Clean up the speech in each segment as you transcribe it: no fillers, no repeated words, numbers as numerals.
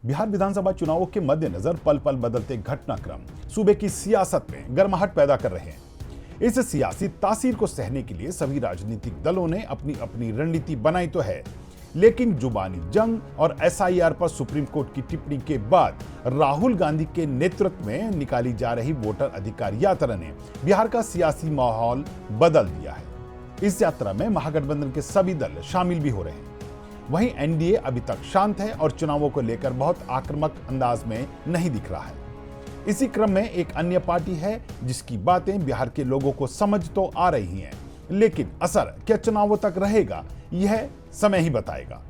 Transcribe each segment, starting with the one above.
बिहार विधानसभा चुनावों के मद्देनजर पल पल बदलते घटनाक्रम सूबे की सियासत में गर्माहट पैदा कर रहे हैं। इस सियासी तासीर को सहने के लिए सभी राजनीतिक दलों ने अपनी अपनी रणनीति बनाई तो है, लेकिन जुबानी जंग और एसआईआर पर सुप्रीम कोर्ट की टिप्पणी के बाद राहुल गांधी के नेतृत्व में निकाली जा रही वोटर अधिकार यात्रा ने बिहार का सियासी माहौल बदल दिया है। इस यात्रा में महागठबंधन के सभी दल शामिल भी हो रहे हैं। वहीं एनडीए अभी तक शांत है और चुनावों को लेकर बहुत आक्रामक अंदाज में नहीं दिख रहा है। इसी क्रम में एक अन्य पार्टी है जिसकी बातें बिहार के लोगों को समझ तो आ रही हैं, लेकिन असर क्या चुनावों तक रहेगा, यह समय ही बताएगा।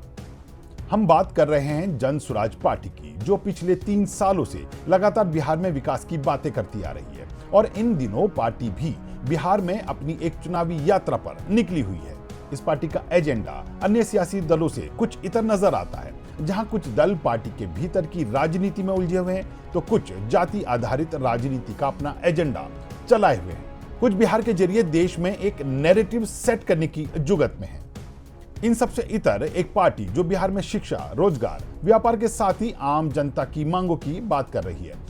हम बात कर रहे हैं जन स्वराज पार्टी की, जो पिछले 3 सालों से लगातार बिहार में विकास की बातें करती आ रही है और इन दिनों पार्टी भी बिहार में अपनी एक चुनावी यात्रा पर निकली हुई है। इस पार्टी का एजेंडा अन्य सियासी दलों से कुछ इतर नजर आता है। जहां कुछ दल पार्टी के भीतर की राजनीति में उलझे हुए हैं, तो कुछ जाति आधारित राजनीति का अपना एजेंडा चलाए हुए हैं। कुछ बिहार के जरिए देश में एक नैरेटिव सेट करने की जुगत में है। इन सबसे इतर एक पार्टी जो बिहार में शिक्षा, रोजगार, व्यापार के साथ ही आम जनता की मांगों की बात कर रही है।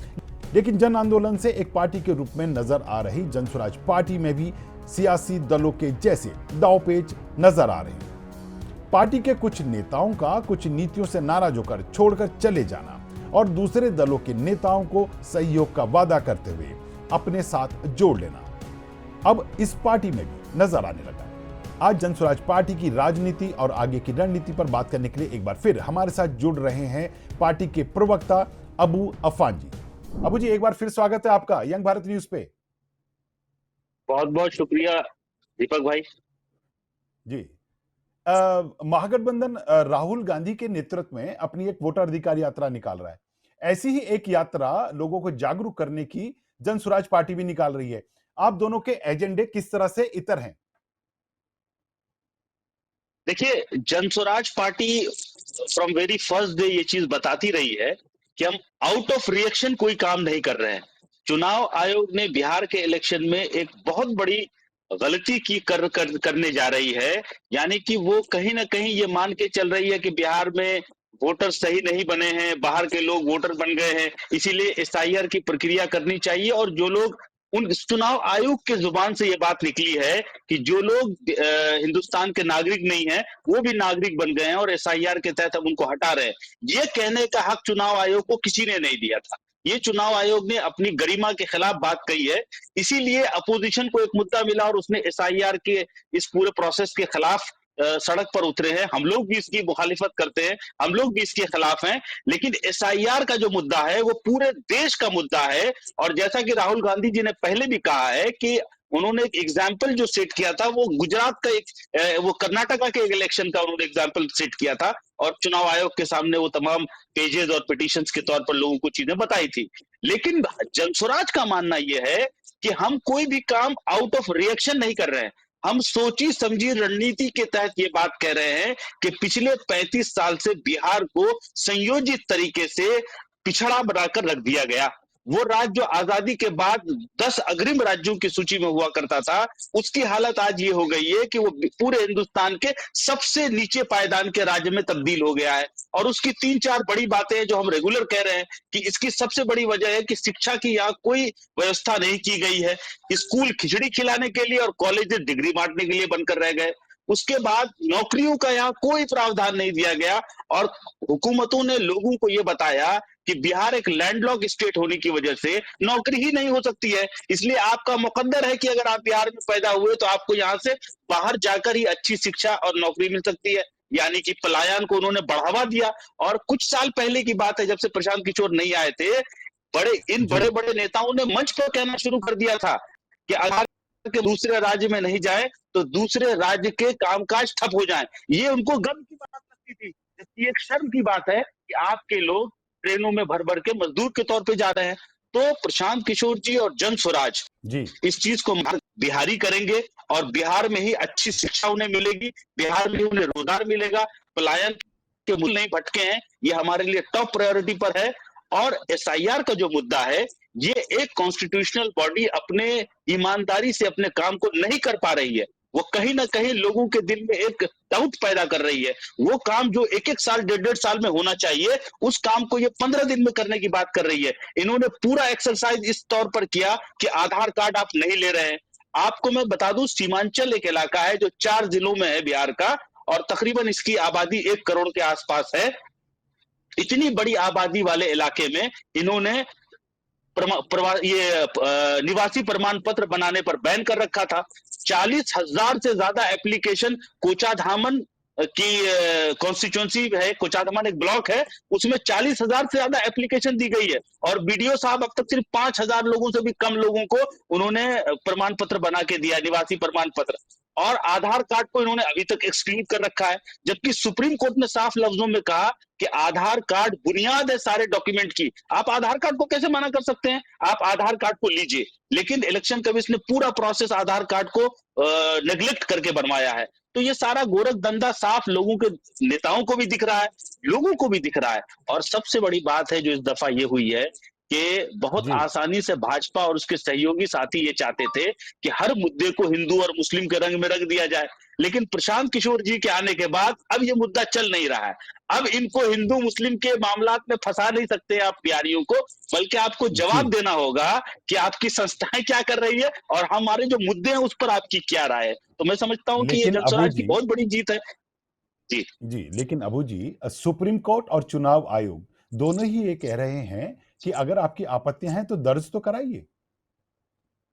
लेकिन जन आंदोलन से एक पार्टी के रूप में नजर आ रही जन स्वराज पार्टी में भी सियासी दलों के जैसे दांवपेच नजर आ रहे हैं। पार्टी के कुछ नेताओं का कुछ नीतियों से नाराज होकर छोड़कर चले जाना और दूसरे दलों के नेताओं को सहयोग का वादा करते हुए अपने साथ जोड़ लेना अब इस पार्टी में भी नजर आने लगा है। आज जन स्वराज पार्टी की राजनीति और आगे की रणनीति पर बात करने के लिए एक बार फिर हमारे साथ जुड़ रहे हैं पार्टी के प्रवक्ता अबू अफान जी। अबू जी, एक बार फिर स्वागत है आपका यंग भारत न्यूज पे। बहुत बहुत शुक्रिया दीपक भाई जी। महागठबंधन राहुल गांधी के नेतृत्व में अपनी एक वोटर अधिकार यात्रा निकाल रहा है। ऐसी ही एक यात्रा लोगों को जागरूक करने की जन स्वराज पार्टी भी निकाल रही है। आप दोनों के एजेंडे किस तरह से इतर हैं? देखिए, जन Swaraj party from very first day ये चीज बताती रही है कि हम आउट ऑफ रिएक्शन कोई काम नहीं कर रहे हैं। चुनाव आयोग ने बिहार के इलेक्शन में एक बहुत बड़ी गलती की करने जा रही है, यानी कि वो कहीं ना कहीं ये मान के चल रही है कि बिहार में वोटर सही नहीं बने हैं, बाहर के लोग वोटर बन गए हैं, इसीलिए एसआईआर की प्रक्रिया करनी चाहिए। और जो लोग उन चुनाव आयोग के जुबान से ये बात निकली है कि जो लोग हिंदुस्तान के नागरिक नहीं है वो भी नागरिक बन गए हैं और एसआईआर के तहत हम उनको हटा रहे हैं, ये कहने का हक चुनाव आयोग को किसी ने नहीं दिया था। ये चुनाव आयोग ने अपनी गरिमा के खिलाफ बात कही है, इसीलिए अपोजिशन को एक मुद्दा मिला और उसने एसआईआर के इस पूरे प्रोसेस के खिलाफ सड़क पर उतरे हैं। हम लोग भी इसकी मुखालिफत करते हैं, हम लोग भी इसके खिलाफ हैं, लेकिन एसआईआर का जो मुद्दा है वो पूरे देश का मुद्दा है। और जैसा कि राहुल गांधी जी ने पहले भी कहा है कि उन्होंने एक एग्जाम्पल जो सेट किया था वो गुजरात का एक वो कर्नाटका के एक इलेक्शन का उन्होंने एग्जाम्पल सेट किया था और चुनाव आयोग के सामने वो तमाम पेजेस और पिटीशंस के तौर पर लोगों को चीजें बताई थी। लेकिन जनस्वराज का मानना यह है कि हम कोई भी काम आउट ऑफ रिएक्शन नहीं कर रहे हैं, हम सोची समझी रणनीति के तहत ये बात कह रहे हैं कि पिछले 35 साल से बिहार को संयोजित तरीके से पिछड़ा बनाकर रख दिया गया। वो राज्य जो आजादी के बाद 10 अग्रिम राज्यों की सूची में हुआ करता था, उसकी हालत आज ये हो गई है कि वो पूरे हिंदुस्तान के सबसे नीचे पायदान के राज्य में तब्दील हो गया है। और उसकी 3-4 बड़ी बातें हैं जो हम रेगुलर कह रहे हैं कि इसकी सबसे बड़ी वजह है कि शिक्षा की यहाँ कोई व्यवस्था नहीं की गई है। स्कूल खिचड़ी खिलाने के लिए और कॉलेज डिग्री बांटने के लिए बनकर रह गए। उसके बाद नौकरियों का यहाँ कोई प्रावधान नहीं दिया गया और हुकूमतों ने लोगों को यह बताया कि बिहार एक लैंडलॉक स्टेट होने की वजह से नौकरी ही नहीं हो सकती है, इसलिए आपका मुकद्दर है कि अगर आप बिहार में पैदा हुए तो आपको यहाँ से बाहर जाकर ही अच्छी शिक्षा और नौकरी मिल सकती है। यानी कि पलायन को उन्होंने बढ़ावा दिया। और कुछ साल पहले की बात है, जब से प्रशांत किशोर नहीं आए थे, बड़े बड़े नेताओं ने मंच पर कहना शुरू कर दिया था कि अगर के दूसरे राज्य में नहीं जाए तो दूसरे राज्य के कामकाज ठप हो जाएं। ये उनको गर्व की बात लगती थी, जबकि एक शर्म की बात है कि आपके लोग ट्रेनों में भर भर के मजदूर के तौर पे जा रहे हैं। तो प्रशांत किशोर जी और जन स्वराज जी इस चीज को बिहारी करेंगे और बिहार में ही अच्छी शिक्षा उन्हें मिलेगी, बिहार में उन्हें रोजगार मिलेगा, पलायन के मूल नहीं भटके हैं, ये हमारे लिए टॉप प्रायोरिटी पर है। और एसआईआर का जो मुद्दा है, ये एक कॉन्स्टिट्यूशनल बॉडी अपने ईमानदारी से अपने काम को नहीं कर पा रही है, वो कहीं ना कहीं लोगों के दिल में एक डाउट पैदा कर रही है। वो काम जो एक एक साल 1.5 साल में होना चाहिए, उस काम को ये 15 दिन में करने की बात कर रही है। इन्होंने पूरा एक्सरसाइज इस तौर पर किया कि आधार कार्ड आप नहीं ले रहे हैं। आपको मैं बता दूं, सीमांचल एक इलाका है जो 4 जिलों में है बिहार का, और तकरीबन इसकी आबादी 1 करोड़ के आसपास है। इतनी बड़ी आबादी वाले इलाके में इन्होंने निवासी प्रमाण पत्र बनाने पर बैन कर रखा था। 40,000 से ज्यादा एप्लीकेशन कोचाधामन की कॉन्स्टिट्यूंसी है, कोचाधामन एक ब्लॉक है, उसमें 40,000 से ज्यादा एप्लीकेशन दी गई है, और बीडीओ साहब अब तक सिर्फ 5,000 लोगों से भी कम लोगों को उन्होंने प्रमाण पत्र बना के दिया, निवासी प्रमाण पत्र। और आधार कार्ड को इन्होंने अभी तक एक्सक्लूड कर रखा है, जबकि सुप्रीम कोर्ट ने साफ लफ्जों में कहा कि आधार कार्ड बुनियाद है सारे डॉक्यूमेंट की। आप आधार कार्ड को कैसे मना कर सकते हैं? आप आधार कार्ड को लीजिए। लेकिन इलेक्शन कमीशन ने पूरा प्रोसेस आधार कार्ड को नेग्लेक्ट करके बनवाया है। तो ये सारा गोरख धंधा साफ लोगों के नेताओं को भी दिख रहा है, लोगों को भी दिख रहा है। और सबसे बड़ी बात है जो इस दफा ये हुई है कि बहुत जी आसानी से भाजपा और उसके सहयोगी साथी ये चाहते थे कि हर मुद्दे को हिंदू और मुस्लिम के रंग में रंग दिया जाए, लेकिन प्रशांत किशोर जी के आने के बाद अब ये मुद्दा चल नहीं रहा है। अब इनको हिंदू मुस्लिम के मामलात में फंसा नहीं सकते आप बिहारियों को, बल्कि आपको जवाब जी। देना होगा कि आपकी संस्थाएं क्या कर रही है और हमारे जो मुद्दे हैं उस पर आपकी क्या राय है। तो मैं समझता हूं कि ये लेकिन अबू जनस्वराज की जी, बहुत बड़ी जीत है। जी। जी, लेकिन अबू जी, सुप्रीम कोर्ट और चुनाव आयोग दोनों ही ये कह रहे हैं कि अगर आपकी आपत्तियां हैं तो दर्ज तो कराइए।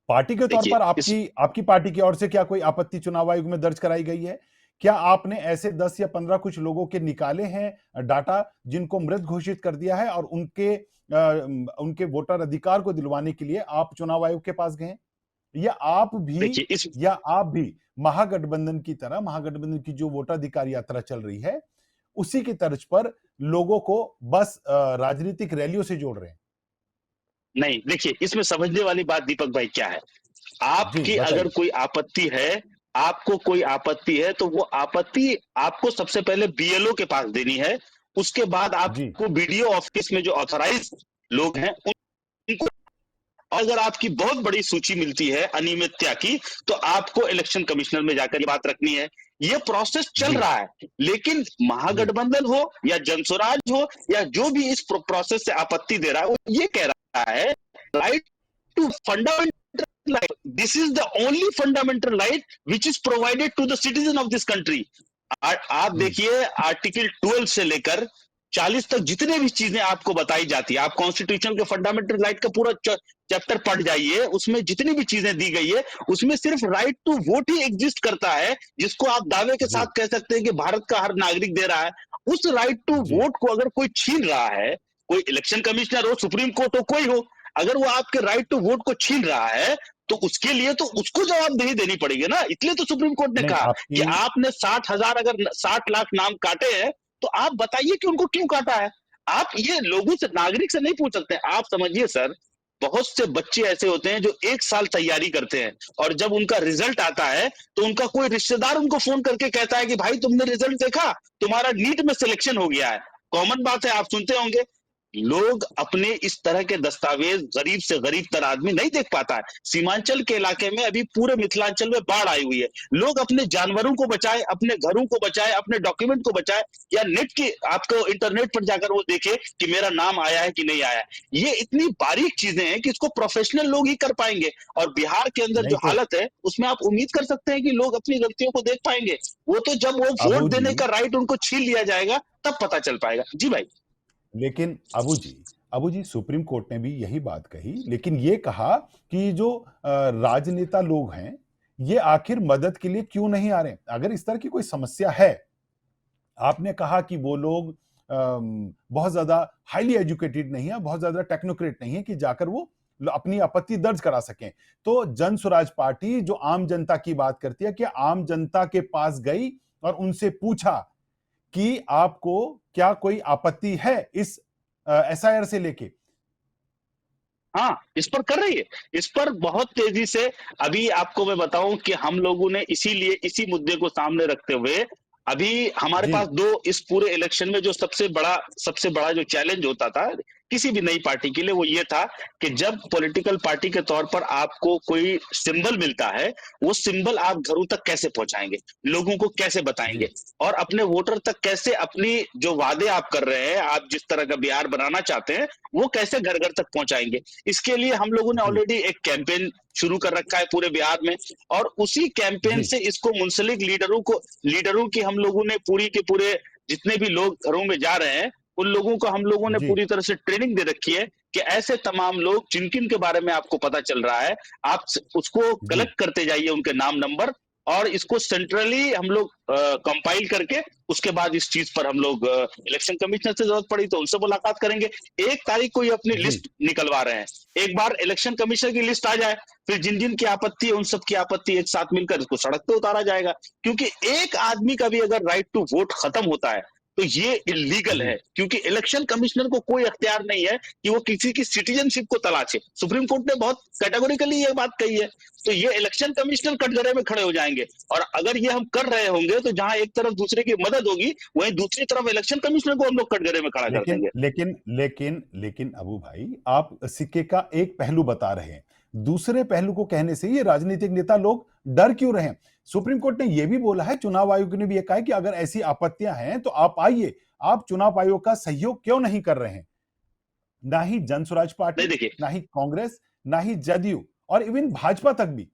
पार्टी के तौर देखिए पर इस आपकी आपकी पार्टी की ओर से क्या कोई आपत्ति चुनाव आयोग में दर्ज कराई गई है? क्या आपने ऐसे 10 या 15 कुछ लोगों के निकाले हैं डाटा जिनको मृत घोषित कर दिया है और उनके वोटर अधिकार को दिलवाने के लिए आप चुनाव आयोग के पास गए हैं? देखिए इस या आप भी महागठबंधन की तरह, महागठबंधन की जो वोटाधिकार यात्रा चल रही है, उसी की तर्ज पर लोगों को बस राजनीतिक रैलियों से जोड़ रहे हैं? नहीं, देखिए इसमें समझने वाली बात दीपक भाई क्या है, जी, आपकी अगर बताइए। कोई आपत्ति है, आपको कोई आपत्ति है तो वो आपत्ति आपको सबसे पहले बीएलओ के पास देनी है। उसके बाद जी, आपको बीडीओ ऑफिस में जो ऑथराइज लोग हैं उनको, अगर आपकी बहुत बड़ी सूची मिलती है अनियमितता की, तो आपको इलेक्शन कमिश्नर में जाकर ये बात रखनी है। ये प्रोसेस चल जी, रहा है, लेकिन जी, महागठबंधन हो या जनसुराज हो या जो भी इस प्रोसेस से आपत्ति दे रहा है, वो ये कह रहा है right to fundamental right. This is the only fundamental right which is provided to the citizen of this country. आप जी, देखिए आर्टिकल 12 से लेकर 40 तक जितने भी चीजें आपको बताई जाती है, आप कॉन्स्टिट्यूशन के फंडामेंटल राइट का पूरा चैप्टर पढ़ जाइए, उसमें जितनी भी चीजें दी गई है उसमें सिर्फ राइट टू वोट ही एग्जिस्ट करता है, जिसको आप दावे के जी, साथ कह सकते हैं कि भारत का हर नागरिक दे रहा है। उस राइट टू जी, वोट को अगर कोई छीन रहा है, कोई इलेक्शन कमिश्नर हो, सुप्रीम कोर्ट हो, कोई हो, अगर वो आपके राइट टू वोट को छीन रहा है तो उसके लिए तो उसको जवाबदेही देनी पड़ेगी ना। इसलिए तो सुप्रीम कोर्ट ने नहीं कहा कि आपकी आपने 60,000 अगर 60 लाख नाम काटे हैं तो आप बताइए कि उनको क्यों काटा है। आप ये लोगों से, नागरिक से नहीं पूछ सकते। आप समझिए सर, बहुत से बच्चे ऐसे होते हैं जो 1 साल तैयारी करते हैं और जब उनका रिजल्ट आता है तो उनका कोई रिश्तेदार उनको फोन करके कहता है कि भाई तुमने रिजल्ट देखा, तुम्हारा नीट में सिलेक्शन हो गया है। कॉमन बात है, आप सुनते होंगे। लोग अपने इस तरह के दस्तावेज गरीब से गरीब तर आदमी नहीं देख पाता है। सीमांचल के इलाके में अभी पूरे मिथिलांचल में बाढ़ आई हुई है। लोग अपने जानवरों को बचाए, अपने घरों को बचाए, अपने डॉक्यूमेंट को बचाए, या नेट की आपको इंटरनेट पर जाकर वो देखे कि मेरा नाम आया है कि नहीं आया है। ये इतनी बारीक चीजें हैं कि इसको प्रोफेशनल लोग ही कर पाएंगे। और बिहार के अंदर नहीं जो तो हालत है उसमें आप उम्मीद कर सकते हैं कि लोग अपनी गलतियों को देख पाएंगे। वो तो जब वो अबू वोट जी, देने का राइट उनको छीन लिया जाएगा तब पता चल पाएगा। जी भाई। लेकिन अबू जी सुप्रीम कोर्ट ने भी यही बात कही, लेकिन ये कहा कि जो राजनेता लोग हैं, ये आखिर मदद के लिए क्यों नहीं आ रहे? अगर इस तरह की कोई समस्या है, आपने कहा कि वो लोग बहुत ज़्यादा हाइली एजुकेटेड नहीं है, बहुत ज़्यादा टेक्नोक्रेट नहीं है कि जाकर वो अपनी आपत्ति दर्ज करा सकें। तो जन स्वराज पार्टी जो आम जनता की बात करती है, कि आम जनता के पास गई और उनसे पूछा कि आपको क्या कोई आपत्ति है इस एसआईआर से लेके? हाँ, इस पर कर रही है। इस पर बहुत तेजी से, अभी आपको मैं बताऊं कि हम लोगों ने इसीलिए इसी मुद्दे को सामने रखते हुए अभी हमारे जी, पास दो, इस पूरे इलेक्शन में जो सबसे बड़ा जो चैलेंज होता था किसी भी नई पार्टी के लिए वो ये था कि जब पॉलिटिकल पार्टी के तौर पर आपको कोई सिंबल मिलता है, वो सिंबल आप घरों तक कैसे पहुंचाएंगे, लोगों को कैसे बताएंगे, जी और अपने वोटर तक कैसे अपनी जो वादे आप कर रहे हैं, आप जिस तरह का बिहार बनाना चाहते हैं, वो कैसे घर घर तक पहुंचाएंगे। इसके लिए हम लोगों ने जी ऑलरेडी एक कैंपेन शुरू कर रखा है पूरे बिहार में, और उसी कैंपेन जी से इसको मुंसलिक लीडरों की हम लोगों ने पूरी के पूरे जितने भी लोग घरों में जा रहे हैं, उन लोगों को हम लोगों ने जी पूरी तरह से ट्रेनिंग दे रखी है कि ऐसे तमाम लोग जिन किन के बारे में आपको पता चल रहा है, आप उसको जी कलेक्ट करते जाइए, उनके नाम नंबर, और इसको सेंट्रली हम लोग कंपाइल करके उसके बाद इस चीज पर हम लोग इलेक्शन कमिश्नर से जरूरत पड़ी तो उनसे मुलाकात करेंगे। 1 तारीख को ये अपनी जी लिस्ट निकलवा रहे हैं। एक बार इलेक्शन कमिश्नर की लिस्ट आ जाए, फिर जिन जिन की आपत्ति है उन सब की आपत्ति एक साथ मिलकर इसको सड़क पे उतारा जाएगा, क्योंकि एक आदमी का भी अगर राइट टू वोट खत्म होता है तो ये इलीगल जी है, क्योंकि इलेक्शन कमिश्नर को कोई अख्तियार नहीं है कि वो किसी की सिटीजनशिप को तलाशे। सुप्रीम कोर्ट ने बहुत कैटेगोरिकली ये बात कही है। तो ये इलेक्शन कमिश्नर कटघरे में खड़े हो जाएंगे, और अगर ये हम कर रहे होंगे तो जहां एक तरफ दूसरे की मदद होगी, वहीं दूसरी तरफ इलेक्शन कमिश्नर को हम लोग कटघरे में खड़ा कर लेकिन देंगे। लेकिन लेकिन लेकिन अबू भाई, आप सिक्के का एक पहलू बता रहे हैं, दूसरे पहलू को कहने से ये राजनीतिक नेता लोग डर क्यों रहे हैं? सुप्रीम कोर्ट ने यह भी बोला है, चुनाव आयोग ने भी यह कहा है कि अगर ऐसी आपत्तियां हैं तो आप आइए, आप चुनाव आयोग का सहयोग क्यों नहीं कर रहे हैं? ना ही जन स्वराज नहीं, पार्टी, देखिए, ना ही कांग्रेस, ना ही जदयू और इवन भाजपा तक भी।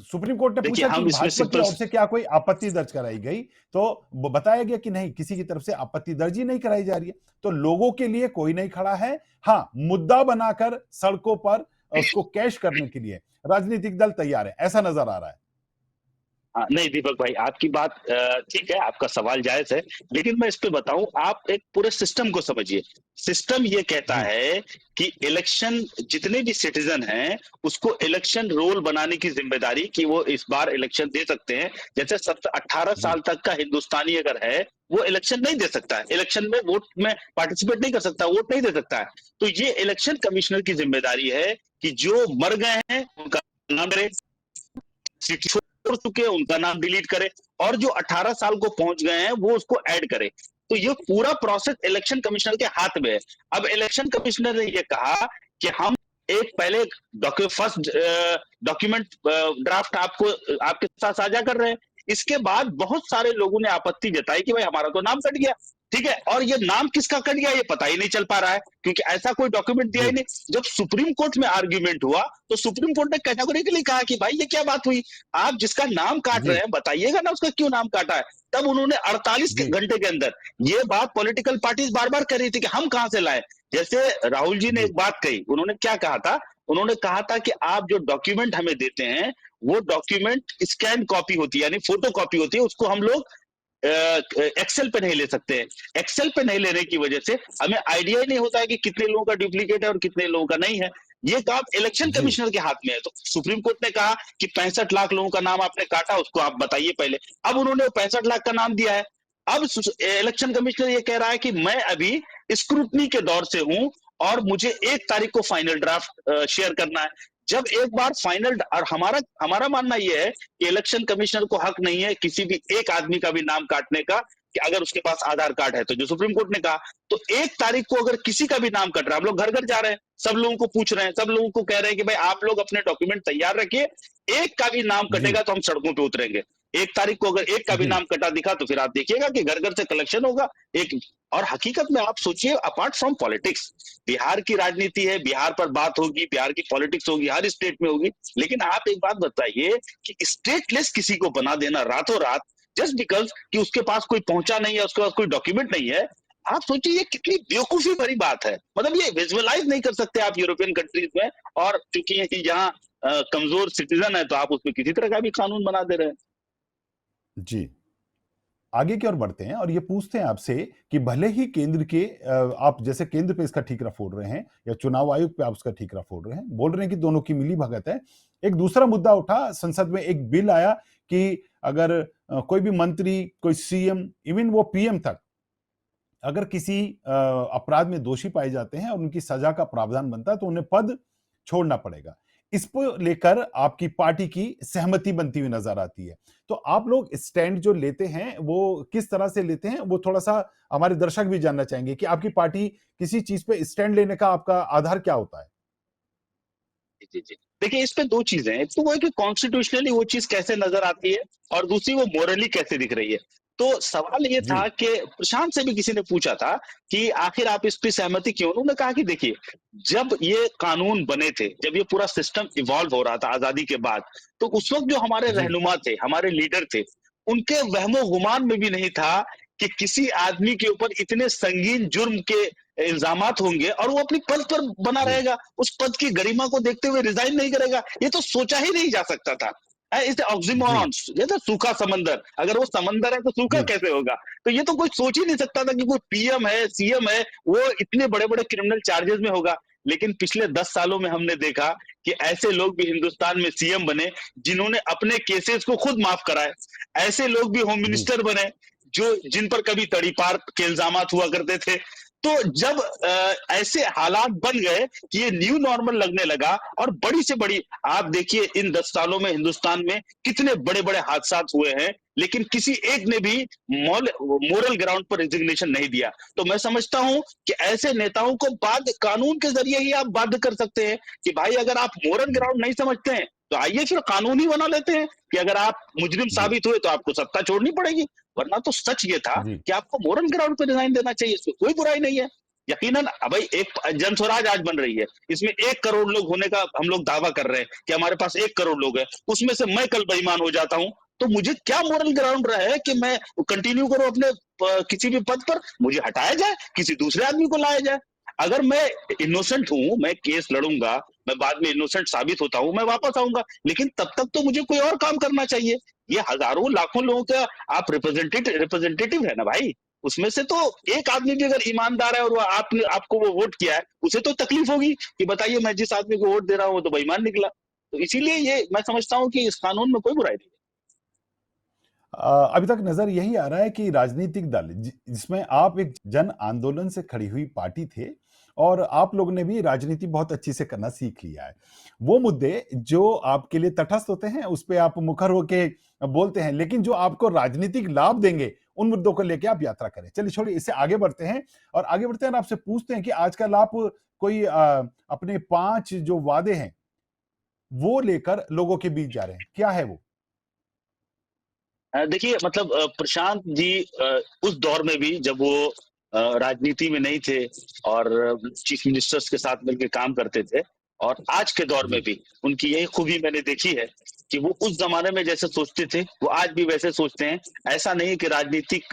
सुप्रीम कोर्ट ने देखिए पूछा कि हम इसमें भाजपा की सिंपल, ओर से क्या कोई आपत्ति दर्ज कराई गई, तो बताया गया कि नहीं, किसी की तरफ से आपत्ति दर्ज ही नहीं कराई जा रही है। तो लोगों के लिए कोई नहीं खड़ा है। हाँ, मुद्दा बनाकर सड़कों पर उसको कैश करने के लिए राजनीतिक दल तैयार है, ऐसा नजर आ रहा है। हाँ, नहीं दीपक भाई, आपकी बात ठीक है, आपका सवाल जायज है, लेकिन मैं इस पे बताऊं, आप एक पूरे सिस्टम को समझिए। सिस्टम ये कहता जी है कि इलेक्शन, जितने भी सिटीजन हैं उसको इलेक्शन रोल बनाने की जिम्मेदारी, कि वो इस बार इलेक्शन दे सकते हैं। जैसे 18 जी साल तक का हिंदुस्तानी अगर है, वो इलेक्शन नहीं दे सकता है, इलेक्शन में वोट में पार्टिसिपेट नहीं कर सकता, वोट नहीं दे सकता है। तो ये इलेक्शन कमिश्नर की जिम्मेदारी है कि जो मर गए हैं उनका नाम करे, छोड़ चुके हैं उनका नाम डिलीट करे, और जो 18 साल को पहुंच गए हैं वो उसको ऐड करे। तो ये पूरा प्रोसेस इलेक्शन कमिश्नर के हाथ में है। अब इलेक्शन कमिश्नर ने ये कहा कि हम एक पहले फर्स्ट डॉक्यूमेंट ड्राफ्ट आपको आपके साथ साझा कर रहे हैं। इसके बाद बहुत सारे लोगों ने आपत्ति जताई कि भाई हमारा तो नाम कट गया, ठीक है, और ये नाम किसका कट गया ये पता ही नहीं चल पा रहा है, क्योंकि ऐसा कोई डॉक्यूमेंट दिया ही जी नहीं। जब सुप्रीम कोर्ट में आर्ग्यूमेंट हुआ तो सुप्रीम कोर्ट ने कैटेगोरिकली कहा कि भाई ये क्या बात हुई, आप जिसका नाम काट रहे जी हैं बताइएगा ना उसका क्यों नाम काटा है। तब उन्होंने 48 जी घंटे के अंदर, ये बात पॉलिटिकल पार्टीज बार बार कर रही थी कि हम कहां से लाए। जैसे राहुल जी ने जी एक बात कही, उन्होंने क्या कहा था, उन्होंने कहा था कि आप जो डॉक्यूमेंट हमें देते हैं वो डॉक्यूमेंट स्कैन कॉपी होती है, यानी फोटो कॉपी होती है, उसको हम लोग एक्सेल पे नहीं ले सकते हैं। एक्सेल पे नहीं लेने की वजह से हमें आइडिया ही नहीं होता है कि कितने लोगों का डुप्लीकेट है और कितने लोगों का नहीं है। ये काम इलेक्शन जी कमिश्नर के हाथ में है। तो सुप्रीम कोर्ट ने कहा कि 65 लाख लोगों का नाम आपने काटा, उसको आप बताइए पहले। अब उन्होंने 65 लाख का नाम दिया है। अब इलेक्शन कमिश्नर ये कह रहा है कि मैं अभी स्क्रूटनी के दौर से हूं और मुझे 1 तारीख को फाइनल ड्राफ्ट शेयर करना है। जब एक बार फाइनल, और हमारा हमारा मानना यह है कि इलेक्शन कमिश्नर को हक नहीं है किसी भी एक आदमी का भी नाम काटने का, कि अगर उसके पास आधार कार्ड है तो, जो सुप्रीम कोर्ट ने कहा। तो 1 तारीख को अगर किसी का भी नाम कट रहा है, हम लोग घर घर जा रहे हैं, सब लोगों को पूछ रहे हैं, सब लोगों को कह रहे हैं कि भाई आप लोग अपने डॉक्यूमेंट तैयार रखिए, एक का भी नाम जी कटेगा तो हम सड़कों पे उतरेंगे। 1 तारीख को अगर एक का भी जी नाम कटा दिखा तो फिर आप देखिएगा कि घर घर से कलेक्शन होगा। एक, और हकीकत में आप सोचिए, अपार्ट फ्रॉम पॉलिटिक्स, बिहार की राजनीति है, बिहार पर बात होगी, बिहार की पॉलिटिक्स होगी, हर स्टेट में होगी, लेकिन आप एक बात बताइए कि स्टेटलेस किसी को बना देना रातों रात, जस्ट बिकॉज कि उसके पास कोई पहुंचा नहीं है, उसके पास कोई डॉक्यूमेंट नहीं है। आप सोचिए ये कितनी बेवकूफी भरी बात है। मतलब ये विजुअलाइज नहीं कर सकते आप यूरोपियन कंट्रीज में, और चूंकि यहाँ कमजोर सिटीजन है तो आप उसमें किसी तरह का भी कानून बना दे रहे हैं। जी आगे की ओर बढ़ते हैं और ये पूछते हैं आपसे कि भले ही केंद्र के आप जैसे केंद्र पे इसका ठीकरा फोड़ रहे हैं या चुनाव आयोग पे आप उसका ठीकरा फोड़ रहे हैं, बोल रहे हैं कि दोनों की मिली भगत है। एक दूसरा मुद्दा उठा, संसद में एक बिल आया कि अगर कोई भी मंत्री, कोई सीएम, इवन वो पीएम तक, अगर किसी अपराध में दोषी पाए जाते हैं और उनकी सजा का प्रावधान बनता है तो उन्हें पद छोड़ना पड़ेगा। इसको लेकर आपकी पार्टी की सहमति बनती हुई नजर आती है। तो आप लोग स्टैंड जो लेते हैं, वो किस तरह से लेते हैं? वो थोड़ा-सा हमारे दर्शक भी जानना चाहेंगे कि आपकी पार्टी किसी चीज़ पे स्टैंड लेने का आपका आधार क्या होता है? जी, जी। देखिए, इस पे 2 चीज़ें हैं। एक तो वो है कि कॉन्स्टिट्यूशनली वो चीज़ कैसे नज़र आती है और दूसरी वो मोरली कैसे दिख रही है। तो सवाल ये जी, था कि प्रशांत से भी किसी ने पूछा था कि आखिर आप इस पे सहमति क्यों? उन्होंने कहा कि देखिए, जब ये कानून बने थे, जब ये पूरा सिस्टम इवॉल्व हो रहा था आज़ादी के बाद, तो उस वक़्त जो हमारे जी, रहनुमा थे, हमारे लीडर थे, उनके वहमो-गुमान में भी नहीं था कि किसी आदमी के ऊपर इतने संगीन जुर्म के इल्जामात होंगे और वो अपनी पद पर बना जी, रहेगा, उस पद की गरिमा को देखते हुए रिजाइन नहीं करेगा। ये तो सोचा ही नहीं जा सकता था। इट्स जी, ऑक्सीमोरॉन्स, ये तो सूखा समंदर, अगर वो समंदर है तो सूखा जी, कैसे होगा? तो ये तो कोई सोच ही नहीं सकता था कि कोई पीएम है, सीएम है, वो इतने बड़े-बड़े क्रिमिनल चार्जेस में होगा। लेकिन पिछले 10 सालों में हमने देखा कि ऐसे लोग भी हिंदुस्तान में सीएम बने, जिन्होंने अपने केसेस को खुद माफ कराए। ऐसे लोग भी होम जी, मिनिस्टर बने, जो जिन पर कभी तड़ीपार के इल्जामात हुआ करते थे। तो जब ऐसे हालात बन गए कि ये न्यू नॉर्मल लगने लगा और बड़ी से बड़ी, आप देखिए इन 10 सालों में हिंदुस्तान में कितने बड़े-बड़े हादसात हुए हैं, लेकिन किसी एक ने भी मोरल ग्राउंड पर रिजिग्नेशन नहीं दिया। तो मैं समझता हूं कि ऐसे नेताओं को बाध्य, कानून के जरिए ही आप बाध्य कर सकते हैं कि भाई अगर आप मोरल जी, ग्राउंड नहीं समझते हैं, तो आइए फिर कानून ही बना लेते हैं कि अगर आप मुजरिम जी, साबित हुए तो आपको सत्ता छोड़नी पड़ेगी। वरना तो सच ये था जी, कि आपको मोरल ग्राउंड पे रिजाइन देना चाहिए, इसमें कोई बुराई नहीं है। यकीनन भाई एक जन स्वराज आज बन रही है, इसमें 1 करोड़ लोग होने का हम लोग दावा कर रहे हैं कि हमारे पास 1 करोड़ लोग हैं, उसमें से मैं कल बेईमान हो जाता हूं, तो मुझे क्या मोरल ग्राउंड रहा है कि मैं कंटिन्यू करूं अपने किसी भी पद पर, मुझे हटाया जाए, किसी दूसरे आदमी को लाया जाए। अगर मैं इनोसेंट हूं, मैं केस लड़ूंगा, मैं बाद में इनोसेंट साबित होता हूं, मैं वापस आऊंगा, लेकिन तब तक तो मुझे कोई और काम करना चाहिए। ये हजारों लाखों लोगों का आप रिप्रेजेंटेटिव रिप्रेजेंटेटिव है ना भाई। उसमें से तो एक आदमी भी अगर ईमानदार है और वो आपने आपको वो वोट किया है, उसे तो तकलीफ होगी कि बताइए मैं जिस आदमी को वोट दे रहा हूं वो तो बेईमान निकला। तो इसीलिए ये मैं समझता हूं कि इस कानून में कोई बुराई नहीं अभी तक नजर यही आ रहा है कि राजनीतिक दल जिसमें आप एक जन आंदोलन से खड़ी हुई पार्टी थे और आप लोगों ने भी राजनीति बहुत अच्छी से करना सीख लिया है। वो मुद्दे जो आपके लिए तटस्थ होते हैं उस पे आप मुखर होके बोलते हैं, लेकिन जो आपको राजनीतिक लाभ देंगे उन मुद्दों को लेके आप यात्रा करें। चलिए छोड़िए, इससे आगे बढ़ते हैं और आगे बढ़ते हैं और आपसे पूछते हैं कि आजकल आप कोई अपने 5 जो वादे हैं वो लेकर लोगों के बीच जा रहे हैं, क्या है वो? देखिए मतलब प्रशांत जी उस दौर में भी जब वो राजनीति में नहीं थे और चीफ मिनिस्टर्स के साथ मिलकर काम करते थे, और आज के दौर में जी, भी उनकी यही खूबी मैंने देखी है कि वो उस जमाने में जैसे सोचते थे वो आज भी वैसे सोचते हैं। ऐसा नहीं कि राजनीतिक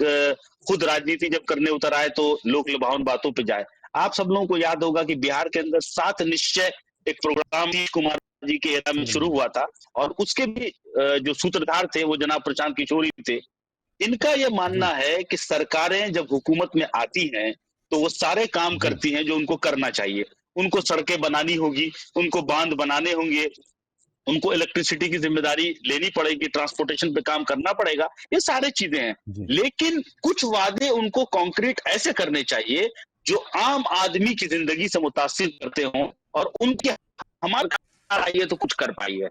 खुद राजनीति जब करने उतर आए तो लोक लुभावन बातों पे जाए। आप सब लोगों को याद होगा कि बिहार के अंदर 7 निश्चय एक प्रोग्राम नीतीश कुमार जी के एरा में शुरू जी, हुआ था, और उसके भी जो सूत्रधार थे वो जनाब प्रशांत किशोर ही थे। इनका ये मानना जी, है कि सरकारें जब हुकूमत में आती हैं तो वो सारे काम जी, करती हैं जो उनको करना चाहिए। उनको सड़कें बनानी होगी, उनको बांध बनाने होंगे, उनको इलेक्ट्रिसिटी की जिम्मेदारी लेनी पड़ेगी, ट्रांसपोर्टेशन पे काम करना पड़ेगा, ये सारी चीजें हैं। जी, लेकिन कुछ वादे उनको कॉन्क्रीट ऐसे करने चाहिए जो आम आदमी की जिंदगी से मुतासिर करते हों और उनके हमारे आइए तो कुछ कर पाइए।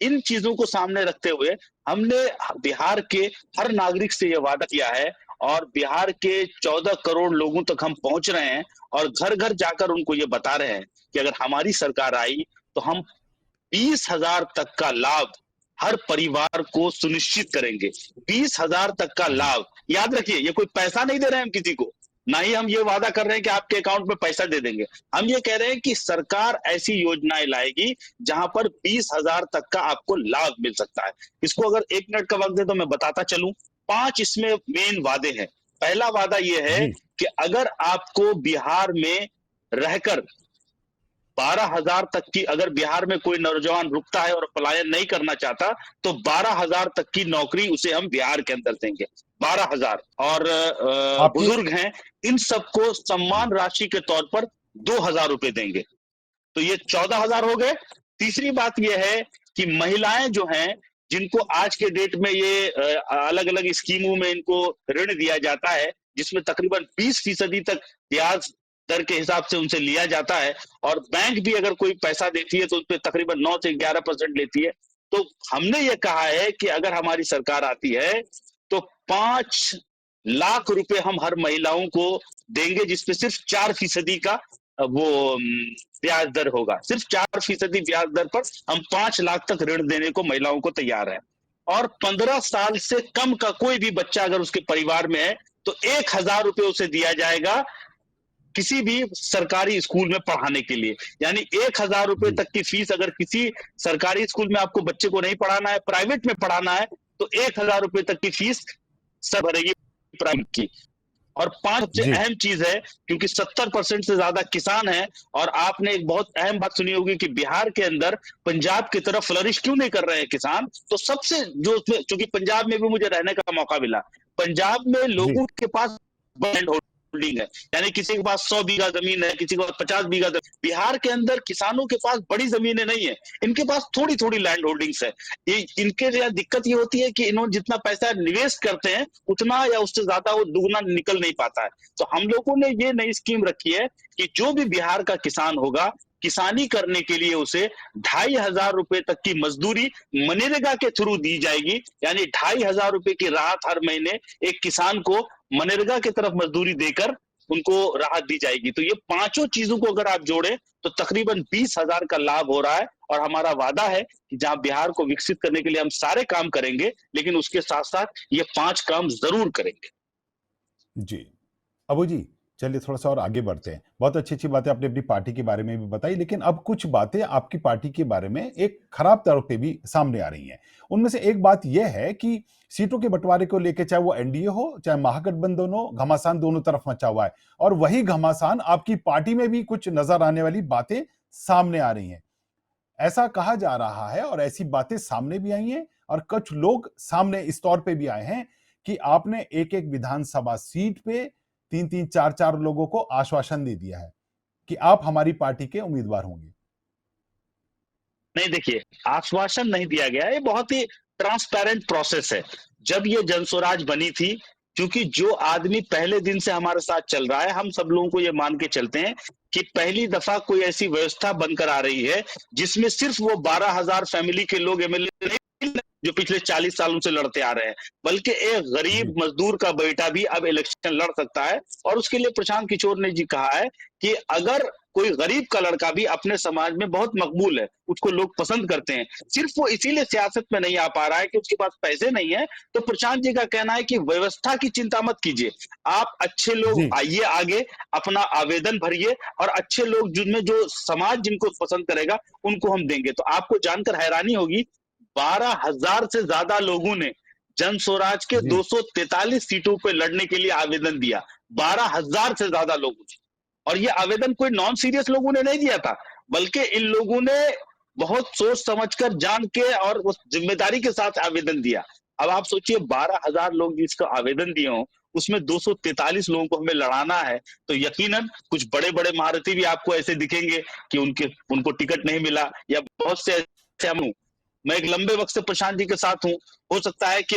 इन चीजों को सामने रखते हुए हमने बिहार के हर नागरिक से यह वादा किया है, और बिहार के 14 करोड़ लोगों तक हम पहुंच रहे हैं और घर घर जाकर उनको ये बता रहे हैं कि अगर हमारी सरकार आई तो हम 20,000 तक का लाभ हर परिवार को सुनिश्चित करेंगे। 20,000 तक का जी, लाभ, याद रखिए ये कोई पैसा नहीं दे रहे हैं हम किसी को, ना ही हम ये वादा कर रहे हैं कि आपके अकाउंट में पैसा दे देंगे। हम ये कह रहे हैं कि सरकार ऐसी योजनाएं लाएगी जहां पर 20,000 तक का आपको लाभ मिल सकता है। इसको अगर 1 मिनट का वक्त दे तो मैं बताता चलूं। 5 इसमें मेन वादे हैं। पहला वादा यह है जी, कि अगर आपको बिहार में रहकर 12,000 तक की, अगर बिहार में कोई नौजवान रुकता है और पलायन नहीं करना चाहता, तो 12,000 तक की नौकरी उसे हम बिहार के अंदर देंगे। 12,000। और आपके बुजुर्ग हैं, इन सबको जी, सम्मान राशि के तौर पर 2,000 रुपए देंगे। तो ये 14,000 हो गए। तीसरी बात ये है कि महिलाएं जो हैं, जिनको आज के डेट में ये अलग अलग स्कीमों में इनको ऋण दिया जाता है, जिसमें तकरीबन 20% तक ब्याज दर के हिसाब से उनसे लिया जाता है, और बैंक भी अगर कोई पैसा देती है तो उस पर तकरीबन 9 से 11% लेती है। तो हमने ये कहा है कि अगर हमारी सरकार आती है तो 5 लाख रुपए हम हर महिलाओं को देंगे, जिसपे सिर्फ 4% का वो ब्याज दर होगा। सिर्फ 4% ब्याज दर पर हम 5 लाख तक ऋण देने को महिलाओं को तैयार है। और 15 साल से कम का कोई भी बच्चा अगर उसके परिवार में है तो 1,000 रुपए उसे दिया जाएगा किसी भी सरकारी स्कूल में पढ़ाने के लिए। यानी 1,000 रुपए जी तक की फीस अगर किसी सरकारी स्कूल में आपको बच्चे को नहीं पढ़ाना है, प्राइवेट में पढ़ाना है, तो 1,000 रुपए तक की फीस सब भरेगी प्राइवेट की। और पांच सबसे जी अहम चीज है, क्योंकि 70% से ज्यादा किसान है, और आपने एक बहुत अहम बात सुनी होगी कि बिहार के अंदर पंजाब की तरफ फ्लरिश क्यों नहीं कर रहे हैं किसान। तो सबसे जो उसमें, क्योंकि पंजाब में भी मुझे रहने का मौका मिला, पंजाब में जी लोगों के पास लैंड होल्डिंग है। यानी किसी के पास 100 बीघा जमीन है, किसी के पास 50 बीघा जमीन। बिहार के अंदर किसानों के पास बड़ी जमीनें नहीं है, इनके पास थोड़ी थोड़ी लैंड होल्डिंग्स है। इनके लिए दिक्कत ये होती है कि इन्होंने जितना पैसा निवेश करते हैं उतना या उससे ज्यादा वो दुगना निकल नहीं पाता है। तो हम लोगों ने ये नई स्कीम रखी है कि जो भी बिहार का किसान होगा, किसानी करने के लिए उसे 2,500 रुपए तक की मजदूरी मनरेगा के थ्रू दी जाएगी। यानी 2,500 रुपए की राहत हर महीने एक किसान को मनरेगा की तरफ मजदूरी देकर उनको राहत दी जाएगी। तो ये पांचों चीजों को अगर आप जोड़े तो तकरीबन 20,000 का लाभ हो रहा है। और हमारा वादा है कि जहां बिहार को विकसित करने के लिए हम सारे काम करेंगे, लेकिन उसके साथ साथ ये 5 काम जरूर करेंगे। जी अबू जी, चलिए थोड़ा सा और आगे बढ़ते हैं। बहुत अच्छी अच्छी बातें आपने अपनी पार्टी के बारे में भी बताई, लेकिन अब कुछ बातें आपकी पार्टी के बारे में एक खराब तौर पे भी सामने आ रही हैं। उनमें से एक बात यह है कि सीटों के बंटवारे को लेकर, चाहे वो एनडीए हो चाहे महागठबंधन हो, घमासान दोनों तरफ मचा हुआ है। और वही घमासान आपकी पार्टी में भी कुछ नजर आने वाली बातें सामने आ रही हैं। ऐसा कहा जा रहा है और ऐसी बातें सामने भी आई हैं, और कुछ लोग सामने इस तौर पे भी आए हैं कि आपने एक एक विधानसभा सीट पे 3-3 4-4 लोगों को आश्वासन दे दिया है कि आप हमारी पार्टी के उम्मीदवार होंगे। नहीं, देखिए, आश्वासन नहीं दिया गया है, ये बहुत ही ट्रांसपेरेंट प्रोसेस है। जब ये जनस्वराज बनी थी, क्योंकि जो आदमी पहले दिन से हमारे साथ चल रहा है, हम सब लोगों को ये मान के चलते हैं कि पहली दफा कोई ऐसी व्यवस्था बनकर आ रही है जिसमें सिर्फ वो 12,000 फैमिली के लोग एमएलए नहीं, जो पिछले 40 सालों से लड़ते आ रहे हैं, बल्कि एक गरीब जी मजदूर का बेटा भी अब इलेक्शन लड़ सकता है। और उसके लिए प्रशांत किशोर ने जी कहा है कि अगर कोई गरीब का लड़का भी अपने समाज में बहुत मकबूल है, उसको लोग पसंद करते हैं, सिर्फ वो इसीलिए सियासत में नहीं आ पा रहा है कि उसके पास पैसे नहीं है। तो प्रशांत जी का कहना है कि व्यवस्था की चिंता मत कीजिए, आप अच्छे लोग जी आइए आगे, अपना आवेदन भरिए, और अच्छे लोग जिनमें जो समाज जिनको पसंद करेगा उनको हम देंगे। तो आपको जानकर हैरानी होगी, 12,000 से ज्यादा लोगों ने जन स्वराज के जी 243 सीटों पर लड़ने के लिए आवेदन दिया। 12,000 से ज्यादा लोगों ने। और ये आवेदन कोई नॉन सीरियस लोगों ने नहीं दिया था, बल्कि इन लोगों ने बहुत सोच समझकर, जान के और उस जिम्मेदारी के साथ आवेदन दिया। अब आप सोचिए, 12,000 लोग जिसका आवेदन दिए हों, उसमें 243 लोगों को हमें लड़ाना है। तो यकीनन कुछ बड़े बड़े महारथी भी आपको ऐसे दिखेंगे कि उनको टिकट नहीं मिला, या बहुत से ऐसे। मैं एक लंबे वक्त से प्रशांत जी के साथ हूं, हो सकता है कि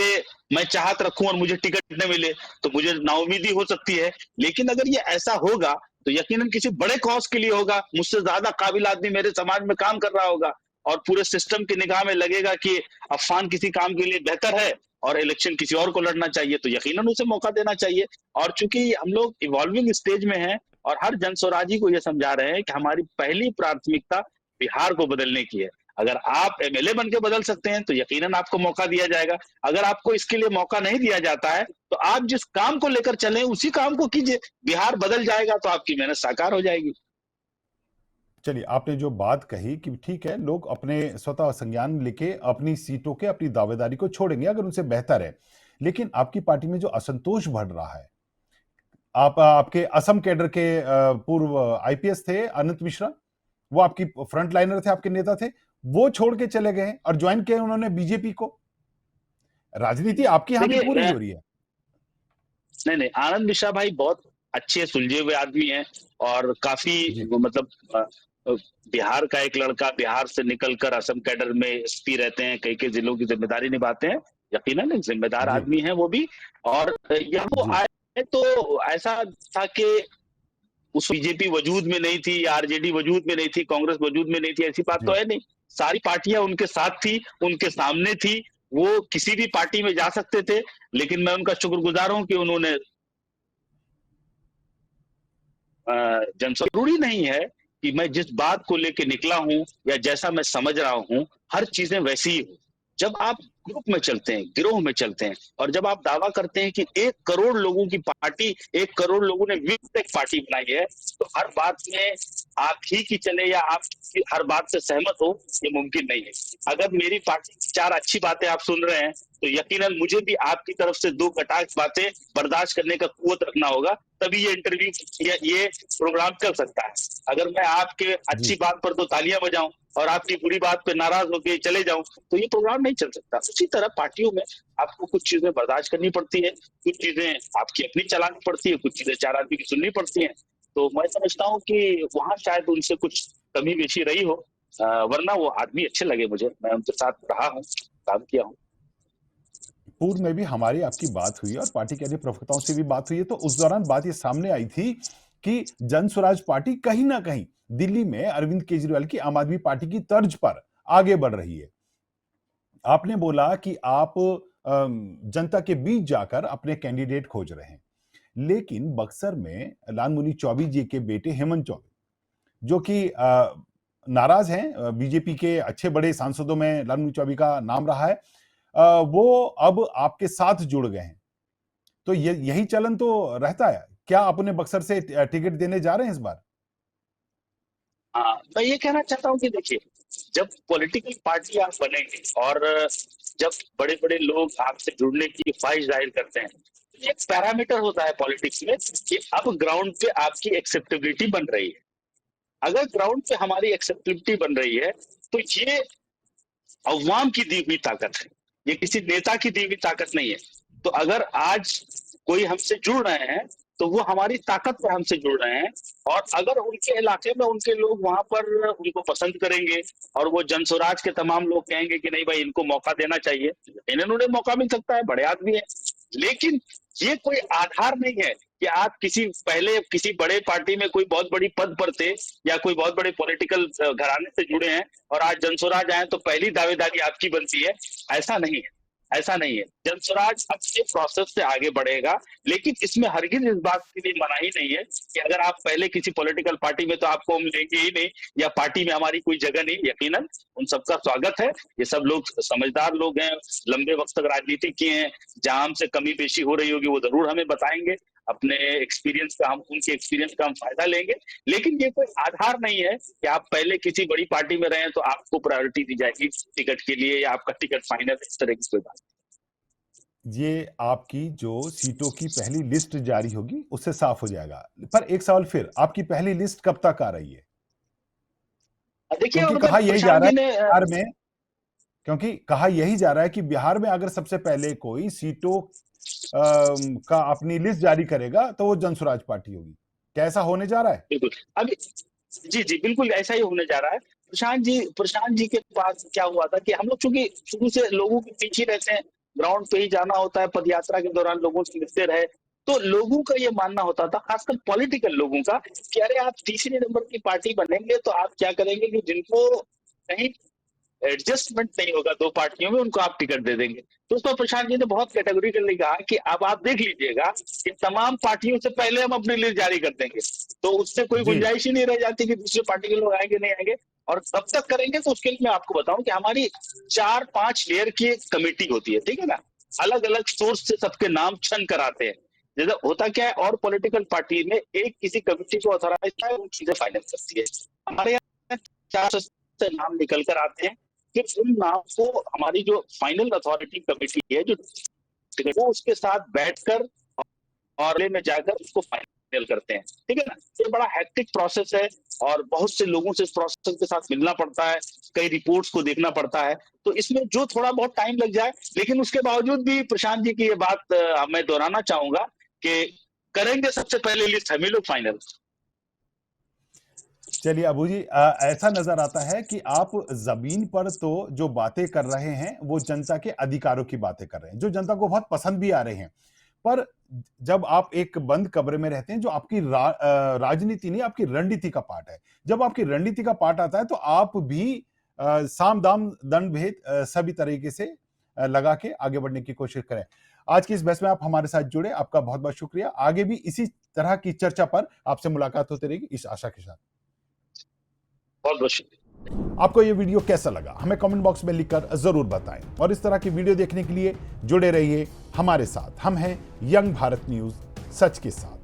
मैं चाहत रखूं और मुझे टिकट न मिले, तो मुझे नाउमीदी हो सकती है। लेकिन अगर ये ऐसा होगा तो यकीनन किसी बड़े कॉज के लिए होगा, मुझसे ज्यादा काबिल आदमी मेरे समाज में काम कर रहा होगा, और पूरे सिस्टम की निगाह में लगेगा कि अफान किसी काम के लिए बेहतर है और इलेक्शन किसी और को लड़ना चाहिए, तो यकीनन उसे मौका देना चाहिए। और चूंकि हम लोग इवॉल्विंग स्टेज में हैं और हर जनस्वराजी को यह समझा रहे हैं कि हमारी पहली प्राथमिकता बिहार को बदलने की है। अगर आप एमएलए बन के बदल सकते हैं तो यकीनन आपको मौका दिया जाएगा। अगर आपको इसके लिए मौका नहीं दिया जाता है तो आप जिस काम को लेकर चले उसी काम को कीजिए, बिहार बदल जाएगा तो आपकी मेहनत साकार हो जाएगी। चलिए, आपने जो बात कही कि ठीक है, लोग अपने स्वतः संज्ञान लेके अपनी सीटों के अपनी दावेदारी को छोड़ेंगे अगर उनसे बेहतर है। लेकिन आपकी पार्टी में जो असंतोष बढ़ रहा है, आपके असम कैडर के पूर्व आईपीएस थे अनंत मिश्रा, वो आपकी फ्रंट लाइनर थे, आपके नेता थे, वो छोड़ के चले गए और ज्वाइन किया उन्होंने बीजेपी को। राजनीति आपकी यहां भी देखिए, पूरी हो रही है। नहीं नहीं, आनंद मिश्रा भाई बहुत अच्छे सुलझे हुए आदमी हैं, और काफी जी मतलब अ, बिहार का एक लड़का बिहार से निकलकर असम कैडर में एसपी रहते हैं, कई कई जिलों की जिम्मेदारी निभाते हैं। यकीनन एक जिम्मेदार जी आदमी है वो भी। और यहाँ वो जी आए तो ऐसा था कि उस बीजेपी वजूद में नहीं थी या आरजेडी वजूद में नहीं थी, कांग्रेस वजूद में नहीं थी, ऐसी बात तो जी। है नहीं। सारी पार्टियां उनके साथ थी, उनके सामने थी, वो किसी भी पार्टी में जा सकते थे। लेकिन मैं उनका शुक्रगुजार हूं कि उन्होंने जरूरी नहीं है कि मैं जिस बात को लेके निकला हूं या जैसा मैं समझ रहा हूं हर चीजें वैसी ही हो। जब आप ग्रुप में चलते हैं, गिरोह में चलते हैं, और जब आप दावा करते हैं कि 1 करोड़ लोगों की पार्टी, 1 करोड़ लोगों ने मिलकर एक पार्टी बनाई है, तो हर बात में आप ही की चले या आप हर बात से सहमत हो, ये मुमकिन नहीं है। अगर मेरी पार्टी की 4 अच्छी बातें आप सुन रहे हैं, तो यकीनन मुझे भी आपकी तरफ से 2 कटाक्ष बातें बर्दाश्त करने का कुव्वत रखना होगा, तभी ये इंटरव्यू या ये प्रोग्राम चल सकता है। अगर मैं आपके जी। अच्छी बात पर तो तालियां बजाऊं और आपकी बुरी बात पे नाराज होकर चले जाऊं, तो ये प्रोग्राम नहीं चल सकता। उसी तरह पार्टियों में आपको कुछ चीजें बर्दाश्त करनी पड़ती है, कुछ चीजें आपकी अपनी चलानी पड़ती है, कुछ चीजें 4 आदमी की सुननी पड़ती है। तो मैं समझता हूँ कि वहां शायद उनसे कुछ कमी बेशी रही हो, वरना वो आदमी अच्छे लगे मुझे, मैं उनके साथ रहा हूँ, काम किया हूँ। पूर्व में भी हमारी आपकी बात हुई और पार्टी के अन्य प्रवक्ताओं से भी बात हुई है, तो उस दौरान बात ये सामने आई थी कि जन स्वराज पार्टी कहीं ना कहीं दिल्ली में अरविंद केजरीवाल की आम आदमी पार्टी की तर्ज पर आगे बढ़ रही है। आपने बोला कि आप जनता के बीच जाकर अपने कैंडिडेट खोज रहे हैं, लेकिन बक्सर में लालमुनि चौबे जी के बेटे हेमंत चौबे, जो कि नाराज हैं, बीजेपी के अच्छे बड़े सांसदों में लालमुनि चौबे का नाम रहा है, वो अब आपके साथ जुड़ गए हैं। तो ये यही चलन तो रहता है। क्या आप उन्हें बक्सर से टिकट देने जा रहे हैं इस बार? हाँ, मैं ये कहना चाहता हूँ कि देखिए, जब पॉलिटिकल पार्टी आप बनेंगे और जब बड़े बड़े लोग आपसे जुड़ने की ख्वाहिश जाहिर करते हैं, तो एक पैरामीटर होता है पॉलिटिक्स में कि अब ग्राउंड पे आपकी एक्सेप्टेबिलिटी बन रही है। अगर ग्राउंड पे हमारी एक्सेप्टेबिलिटी बन रही है, तो ये अवाम की दी हुई ताकत है, ये किसी नेता की दी हुई ताकत नहीं है। तो अगर आज कोई हमसे जुड़ रहे हैं, तो वो हमारी ताकत पर हमसे जुड़ रहे हैं। और अगर उनके इलाके में उनके लोग वहां पर उनको पसंद करेंगे और वो जनस्वराज के तमाम लोग कहेंगे कि नहीं भाई इनको मौका देना चाहिए, इन्हें मौका मिल सकता है, बड़े आदमी है। लेकिन ये कोई आधार नहीं है कि आप पहले किसी बड़े पार्टी में कोई बहुत बड़ी पद पर थे या कोई बहुत बड़े पॉलिटिकल घराने से जुड़े हैं और आज जनस्वराज आए तो पहली दावेदारी आपकी बनती है। ऐसा नहीं है, ऐसा नहीं है। जनस्वराज अच्छे प्रोसेस से आगे बढ़ेगा, लेकिन इसमें हरगिज इस बात के लिए मनाही नहीं है कि अगर आप पहले किसी पॉलिटिकल पार्टी में, तो आपको हम लेंगे ही नहीं, या पार्टी में हमारी कोई जगह नहीं। यकीनन उन सबका स्वागत है, ये सब लोग समझदार लोग हैं, लंबे वक्त तक राजनीति किए हैं, जहां हमसे कमी पेशी हो रही होगी वो जरूर हमें बताएंगे, अपने एक्सपीरियंस का हम उनके एक्सपीरियंस का हम फायदा लेंगे। लेकिन ये कोई आधार नहीं है कि आप पहले किसी बड़ी पार्टी में रहे तो आपको प्रायोरिटी दी जाएगी टिकट के लिए या आपका टिकट फाइनल, इस तरह की कोई बात। ये आपकी जो सीटों की पहली लिस्ट जारी होगी, उससे साफ हो जाएगा। पर एक सवाल फिर, आपकी पहली लिस्ट कब तक आ रही है? देखिए, क्योंकि अगर कहा यही जा प्रशांत रहा जी है ने बिहार में क्योंकि कहा यही जा रहा है कि बिहार में अगर सबसे पहले कोई सीटों का अपनी लिस्ट जारी करेगा, तो वो जनसुराज पार्टी होगी। क्या ऐसा होने जा रहा है? बिल्कुल अभी, जी जी बिल्कुल ऐसा ही होने जा रहा है। प्रशांत जी के पास क्या हुआ था कि हम लोग चूंकि शुरू से लोगों के पीछे रहते हैं, ग्राउंड पे ही जाना होता है, पदयात्रा के दौरान लोगों से मिलते रहे, तो लोगों का ये मानना होता था, खासकर पॉलिटिकल लोगों का, कि अरे आप तीसरे नंबर की पार्टी बनेंगे तो आप क्या करेंगे कि जिनको कहीं एडजस्टमेंट नहीं होगा 2 पार्टियों में, उनको आप टिकट दे देंगे। तो उस पर प्रशांत जी ने बहुत कैटेगोरिकली कहा कि अब आप देख लीजिएगा कि तमाम पार्टियों से पहले हम अपनी लिस्ट जारी कर देंगे, तो उससे कोई जी। गुंजाइश ही नहीं रह जाती कि दूसरे पार्टी के लोग आएंगे नहीं आएंगे। और कब तक करेंगे, तो उसके लिए मैं आपको बताऊं कि हमारी 4-5 लेयर की एक कमेटी होती है, ठीक है ना, अलग अलग सोर्स से सबके नाम छन कराते हैं। जैसे होता क्या है, और पॉलिटिकल पार्टी में एक किसी कमेटी को ऑथराइज है, वो चीजें फाइनल करती है। हमारे यहाँ 4 से नाम निकल कर आते हैं, फिर उन नाम को हमारी जो फाइनल अथॉरिटी कमेटी है, जो वो उसके साथ बैठकर और में जाकर उसको फाइनल करते हैं, ठीक है ना। ये बड़ा हैक्टिक प्रोसेस है और बहुत से लोगों से इस प्रोसेस के साथ मिलना पड़ता है, कई रिपोर्ट्स को देखना पड़ता है, तो इसमें जो थोड़ा बहुत टाइम लग जाए, लेकिन उसके बावजूद भी प्रशांत जी की ये बात मैं दोहराना चाहूंगा कि करेंगे सबसे पहले लिस्ट हम ही लोग फाइनल। चलिए अबू जी, ऐसा नजर आता है कि आप जमीन पर तो जो बातें कर रहे हैं, वो जनता के अधिकारों की बातें कर रहे हैं, जो जनता को बहुत पसंद भी आ रहे हैं। पर जब आप एक बंद कमरे में रहते हैं, जो आपकी राजनीति नहीं, आपकी रणनीति का पार्ट है। जब आपकी रणनीति का पार्ट आता है तो आप भी साम दाम दंड भेद सभी तरीके से लगा के आगे बढ़ने की कोशिश करें। आज की इस बहस में आप हमारे साथ जुड़े, आपका बहुत बहुत शुक्रिया। आगे भी इसी तरह की चर्चा पर आपसे मुलाकात होती रहेगी, इस आशा के साथ। बहुत बहुत शुक्रिया। आपको ये वीडियो कैसा लगा हमें कमेंट बॉक्स में लिखकर जरूर बताएं, और इस तरह की वीडियो देखने के लिए जुड़े रहिए हमारे साथ। हम हैं यंग भारत न्यूज, सच के साथ।